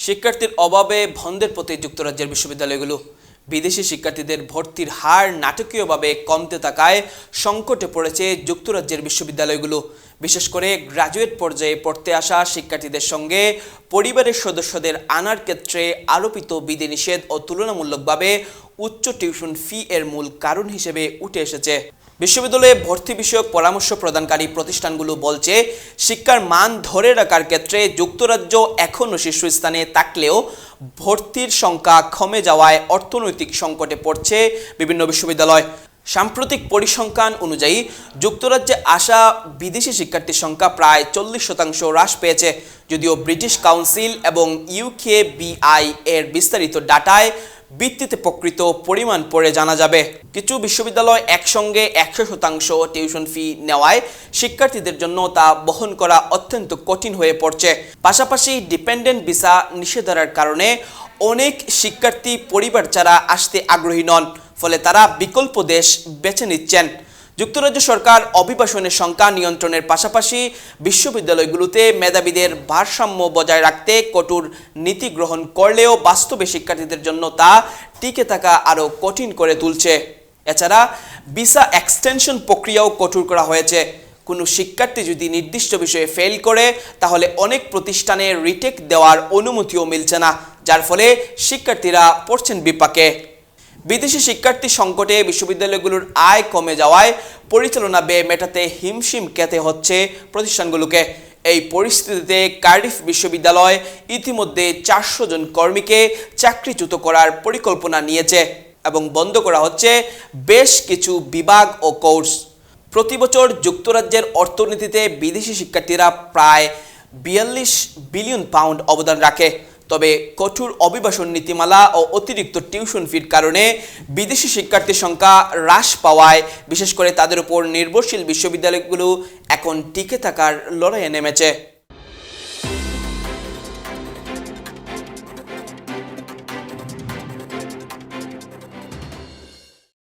শিক্ষার্থীর অভাবে বন্ধের পথে যুক্তরাজ্যের বিশ্ববিদ্যালয়গুলো। বিদেশি শিক্ষার্থীদের ভর্তির হার নাটকীয়ভাবে কমতে থাকায় সংকটে পড়েছে যুক্তরাজ্যের বিশ্ববিদ্যালয়গুলো। বিশেষ করে গ্র্যাজুয়েট পর্যায়ে পড়তে আসা শিক্ষার্থীদের সঙ্গে পরিবারের সদস্যদের আনার ক্ষেত্রে আরোপিত বিধিনিষেধ ও তুলনামূলকভাবে উচ্চ টিউশন ফি এর মূল কারণ হিসেবে উঠে এসেছে। বিশ্ববিদ্যালয়ে ভর্তি বিষয়ক পরামর্শ প্রদানকারী প্রতিষ্ঠানগুলো বলছে, শিক্ষার মান ধরে রাখার ক্ষেত্রে যুক্তরাজ্য এখনও শীর্ষস্থানে থাকলেও ভর্তির সংখ্যা কমে যাওয়ায় অর্থনৈতিক সংকটে পড়ছে বিভিন্ন বিশ্ববিদ্যালয়। সাম্প্রতিক পরিসংখ্যান অনুযায়ী যুক্তরাজ্যে আসা বিদেশি শিক্ষার্থীর সংখ্যা প্রায় 40% হ্রাস পেয়েছে। যদিও ব্রিটিশ কাউন্সিল এবং UKBI এর বিস্তারিত ডাটায় ভিত্তিতে প্রকৃত পরিমাণ পরে জানা যাবে। কিছু বিশ্ববিদ্যালয় একসঙ্গে 100% টিউশন ফি নেওয়ায় শিক্ষার্থীদের জন্য তা বহন করা অত্যন্ত কঠিন হয়ে পড়ছে। পাশাপাশি ডিপেন্ডেন্ট ভিসা নিষেধাজ্ঞার কারণে অনেক শিক্ষার্থী পরিবার ছাড়া আসতে আগ্রহী নন, ফলে তারা বিকল্প দেশ বেছে নিচ্ছেন। যুক্তরাজ্য সরকার অভিবাসনের সংখ্যা নিয়ন্ত্রণের পাশাপাশি বিশ্ববিদ্যালয়গুলোতে মেধাবীদের ভারসাম্য বজায় রাখতে কঠোর নীতি গ্রহণ করলেও বাস্তবে শিক্ষার্থীদের জন্য তা টিকে থাকা আরও কঠিন করে তুলছে। এছাড়া ভিসা এক্সটেনশন প্রক্রিয়াও কঠোর করা হয়েছে। কোনো শিক্ষার্থী যদি নির্দিষ্ট বিষয়ে ফেল করে তাহলে অনেক প্রতিষ্ঠানে রিটেক দেওয়ার অনুমতিও মিলছে না, যার ফলে শিক্ষার্থীরা পড়ছেন বিপাকে। বিদেশি শিক্ষার্থী সংকটে বিশ্ববিদ্যালয়গুলোর আয় কমে যাওয়ায় পরিচালনা ব্যয় মেটাতে হিমশিম খেতে হচ্ছে প্রতিষ্ঠানগুলোকে। এই পরিস্থিতিতে কার্ডিফ বিশ্ববিদ্যালয় ইতিমধ্যে 400 জন কর্মীকে চাকরিচ্যুত করার পরিকল্পনা নিয়েছে এবং বন্ধ করা হচ্ছে বেশ কিছু বিভাগ ও কোর্স। প্রতি বছর যুক্তরাজ্যের অর্থনীতিতে বিদেশি শিক্ষার্থীরা প্রায় 42 বিলিয়ন পাউন্ড অবদান রাখে। তবে কঠোর অভিবাসন নীতিমালা ও অতিরিক্ত টিউশন ফির কারণে বিদেশি শিক্ষার্থীর সংখ্যা হ্রাস পাওয়ায় বিশেষ করে তাদের উপর নির্ভরশীল বিশ্ববিদ্যালয়গুলো এখন টিকে থাকার লড়াইয়ে নেমেছে।